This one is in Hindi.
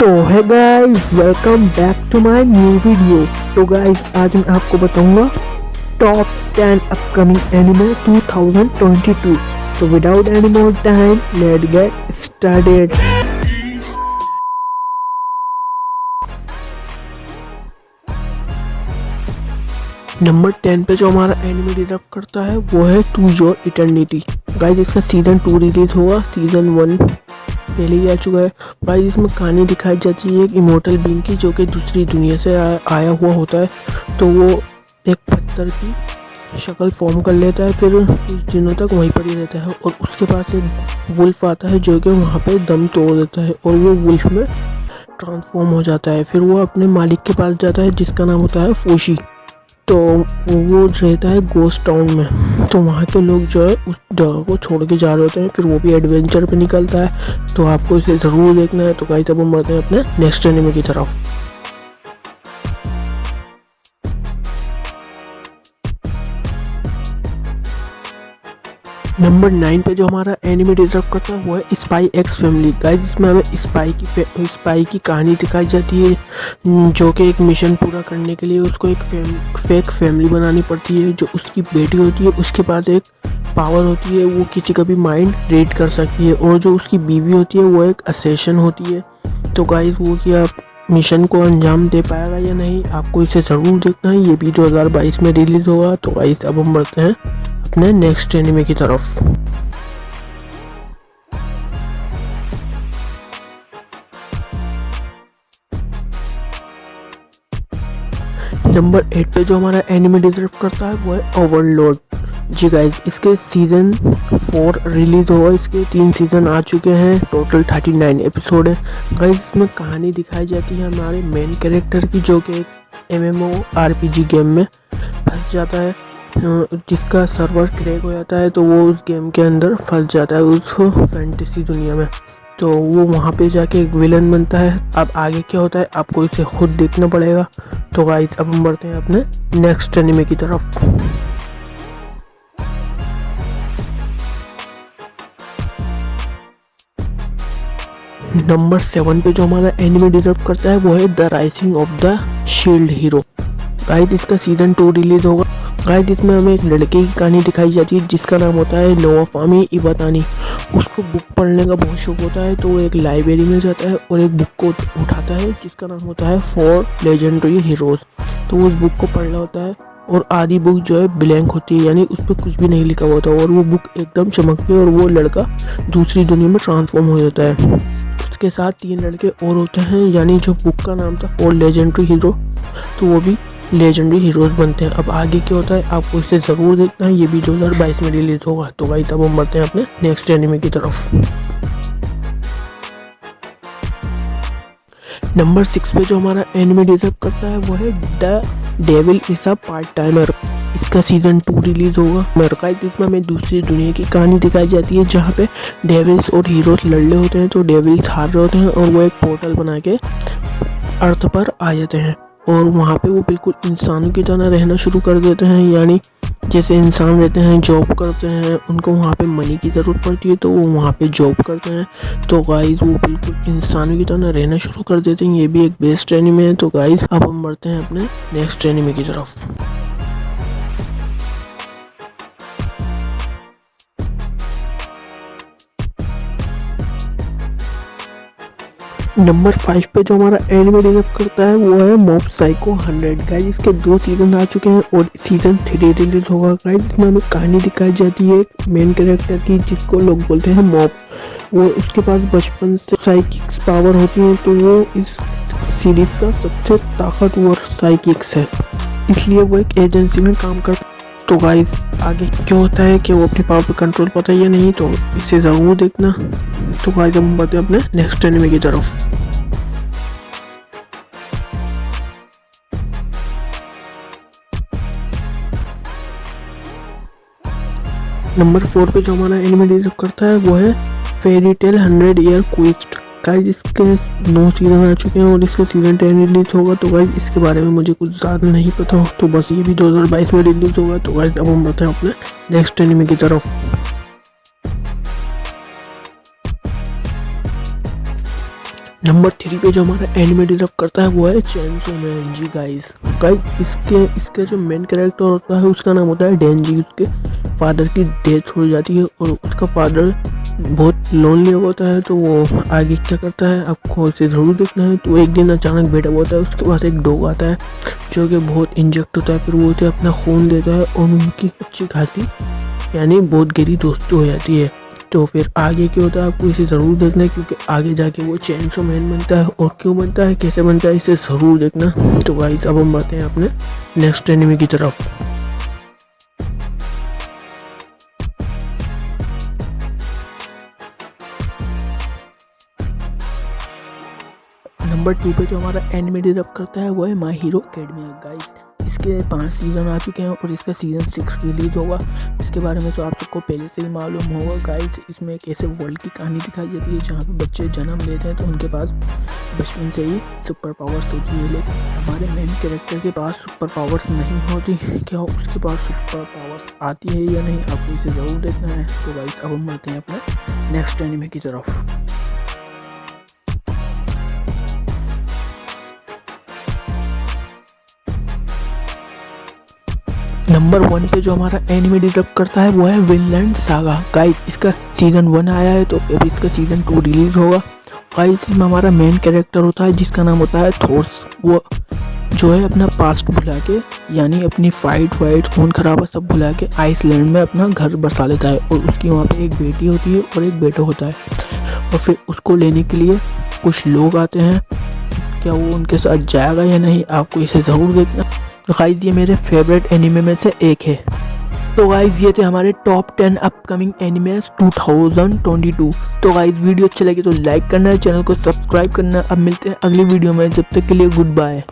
तो है guys, welcome back to my new video. तो गाइस, आज मैं आपको बताऊंगा टॉप 10 अपकमिंग एनिमे 2022। तो without any more time, let's get started. Number 10 पे जो हमारा एनिमे डिजर्व करता है वो है टू योर इटर्निटी। गाइस, इसका सीजन 2 रिलीज होगा। सीजन 1 पहले ही आ चुका है। गाइस, इसमें कहानी दिखाई जाती है एक इमोर्टल बीइंग की, जो कि दूसरी दुनिया से आया हुआ होता है। तो वो एक पत्थर की शक्ल फॉर्म कर लेता है, फिर कुछ दिनों तक वहीं पर ही रहता है। और उसके पास एक वुल्फ आता है जो कि वहाँ पे दम तोड़ देता है और वो वुल्फ में ट्रांसफॉर्म हो जाता है। फिर वो अपने मालिक के पास जाता है जिसका नाम होता है फोशी। तो वो रहता है गोस्ट टाउन में। तो वहाँ के लोग जो है उस जगह को छोड़ के जा रहे होते हैं। फिर वो भी एडवेंचर पे निकलता है। तो आपको इसे ज़रूर देखना है। तो गाइस, अब हम बढ़ते हैं अपने नेक्स्ट एनिमे की तरफ। नंबर 9 पे जो हमारा एनिमे डिजर्व करता है वो है स्पाई एक्स फैमिली। गाइस, इसमें हमें स्पाई की कहानी दिखाई जाती है, जो कि एक मिशन पूरा करने के लिए उसको एक फेक फैमिली बनानी पड़ती है। जो उसकी बेटी होती है उसके पास एक पावर होती है, वो किसी का भी माइंड रीड कर सकती है। और जो उसकी बीवी होती है वो एक असैसिन होती है। तो गाइस, वो क्या मिशन को अंजाम दे पाएगा या नहीं, आपको इसे ज़रूर देखना है। ये भी 2022 में रिलीज़ होगा। तो गाइस, अब हम बढ़ते हैं अपने नेक्स्ट एनिमे की तरफ। नंबर 8 पे जो हमारा एनिमे डिजर्व करता है वो है ओवरलॉर्ड। जी गाइस, इसके सीज़न 4 रिलीज़ होगा। इसके 3 सीज़न आ चुके हैं। टोटल 39 एपिसोड है। गाइस, इसमें कहानी दिखाई जाती है हमारे मेन कैरेक्टर की, जो कि एक MMORPG गेम में फंस जाता है, जिसका सर्वर क्रैक हो जाता है। तो वो उस गेम के अंदर फंस जाता है, उस फैंटेसी दुनिया में। तो वो वहाँ पे जाके एक विलन बनता है। अब आगे क्या होता है आपको इसे खुद देखना पड़ेगा। तो गाइस, अब हम बढ़ते हैं अपने नेक्स्ट एनिमे की तरफ। नंबर 7 पे जो हमारा एनिमे डिजर्व करता है वो है the rising of the shield hero. Guys, इसका सीजन 2 रिलीज होगा। गाइस, इसमें हमें एक लड़के की कहानी दिखाई जाती है जिसका नाम होता है नोवाफामी इवातानी। उसको बुक पढ़ने का बहुत शौक होता है। तो वो एक लाइब्रेरी में जाता है और एक बुक को उठाता है जिसका नाम होता है 4 लेजेंडरी हीरोज़। तो वो उस बुक को पढ़ रहा होता है और आधी बुक जो है ब्लैंक होती है, यानी उस पर कुछ भी नहीं लिखा हुआ होता। और वो बुक एकदम चमकती है और वो लड़का दूसरी दुनिया में ट्रांसफॉर्म हो जाता है। उसके साथ 3 लड़के और होते हैं, यानी जो बुक का नाम था 4 लेजेंडरी हीरो, तो वो भी लेजेंडरी हीरोज़ बनते हैं। अब आगे क्या होता है आपको इसे ज़रूर देखना है। ये भी 2022 में रिलीज़ होगा। तो गाइस, अब हम बढ़ते हैं अपने नेक्स्ट एनिमे की तरफ। नंबर 6 पे जो हमारा एनिमे डिजर्व करता है वो है the devil is a part timer. इसका सीजन 2 रिलीज होगा। गाइस, इसमें हमें दूसरी दुनिया की कहानी दिखाई जाती है जहाँ पे डेविल्स और हीरोज़ लड़ रहे होते हैं। तो डेविल्स हार रहे होते हैं और वो एक पोर्टल बना के अर्थ पर आ जाते हैं। और वहाँ पे वो बिल्कुल इंसानों की तरह रहना शुरू कर देते हैं, यानी जैसे इंसान रहते हैं, जॉब करते हैं। उनको वहाँ पे मनी की ज़रूरत पड़ती है तो वो वहाँ पे जॉब करते हैं। तो गाइस, वो बिल्कुल इंसानों की तरह रहना शुरू कर देते हैं। ये भी एक बेस्ट एनिमे है। तो गाइस, अब हम बढ़ते हैं अपने नेक्स्ट एनिमे की तरफ। नंबर 5 पे जो हमारा एनिमे डिजर्व करता है वो है मॉब साइको 100। गाइस, इसके 2 सीजन आ चुके हैं और सीजन 3 रिलीज होगा। गाइस, इसमें हमें कहानी दिखाई जाती है मेन कैरेक्टर की, जिसको लोग बोलते हैं मॉब। वो उसके पास बचपन से साइकिक्स पावर होती है। तो वो इस सीरीज का सबसे ताकतवर साइकिक्स है, इसलिए वो एक एजेंसी में काम करता है। तो गाइस, आगे क्या होता है कि वो अपनी पावर पे कंट्रोल पाता है या नहीं, तो इसे ज़रूर देखना। तो गाइस, हम बढ़ते हैं अपने नेक्स्ट एनिमे की तरफ। नंबर 4 पे जो हमारा एनिमे डिजर्व करता है वो है fairy tale 100 year quest. Guys, इसके 9 सीजन आ चुके हैं और इसका सीजन 10 रिलीज होगा। तो गाइस, इसके बारे में मुझे कुछ ज़्यादा नहीं पता हो। तो बस ये भी 2022 में रिलीज होगा। तो गाइस, अब हम बढ़ते हैं अपने नेक्स्ट एनिमे की तरफ। नंबर 3 पे जो हमारा एनिमे डिजर्व करता है वो है चेनसो मैन जी गाइस। इसके जो मेन कैरेक्टर होता है उसका नाम होता है डेंजी। उसके फादर की डेथ हो जाती है और उसका फादर बहुत लोनली होता है, तो वो आगे क्या करता है आपको इसे ज़रूर देखना है। तो एक दिन अचानक बेटा होता है, उसके पास एक डॉग आता है जो कि बहुत इंजेक्ट होता है, फिर वो उसे अपना खून देता है और उनकी अच्छी खासी यानी बहुत गहरी दोस्ती हो जाती है। तो फिर आगे क्या होता है आपको इसे ज़रूर देखना है, क्योंकि आगे जाके वो चेनसो मैन बनता है और क्यों बनता है कैसे बनता है इसे ज़रूर देखना। तो गाइस अब हम बढ़ते हैं अपने नेक्स्ट एनिमे की तरफ। नंबर 2 पे जो हमारा एनिमे डिजर्व करता है वो है माय हीरो एकेडमिया गाइस। इसके 5 सीज़न आ चुके हैं और इसका सीज़न 6 रिलीज़ होगा। इसके बारे में तो आप सबको पहले से ही मालूम होगा गाइस। इसमें एक ऐसे वर्ल्ड की कहानी दिखाई जाती है जहाँ पे बच्चे जन्म लेते हैं तो उनके पास बचपन से ही सुपर पावर्स होती है, लेकिन हमारे मेन कैरेक्टर के पास सुपर पावर्स नहीं होती। क्या उसके पास सुपर पावर्स आती है या नहीं, आपको इसे ज़रूर देखना है। तो गाइस अब हम बढ़ते हैं अपने नेक्स्ट एनिमे की तरफ। नंबर 1 पे जो हमारा एनिमे डिजर्व करता है वो है विनलैंड सागा गाइस। इसका सीज़न 1 आया है तो अब इसका सीज़न 2 रिलीज़ होगा गाइस। इसमें हमारा मेन कैरेक्टर होता है जिसका नाम होता है थोर्स। वो जो है अपना पास्ट भुला के यानी अपनी फाइट खून खराबा सब भुला के आइसलैंड में अपना घर बसा लेता है और उसकी वहाँ पे एक बेटी होती है और एक बेटा होता है, और फिर उसको लेने के लिए कुछ लोग आते हैं। क्या वो उनके साथ जाएगा या नहीं, आपको इसे ज़रूर देखना। तो गाइस ये मेरे फेवरेट एनिमे में से एक है। तो गाइस ये थे हमारे टॉप 10 अपकमिंग एनिमेस 2022। तो गाइस वीडियो अच्छी लगी तो लाइक करना है, चैनल को सब्सक्राइब करना है। अब मिलते हैं अगली वीडियो में, जब तक के लिए गुड बाय।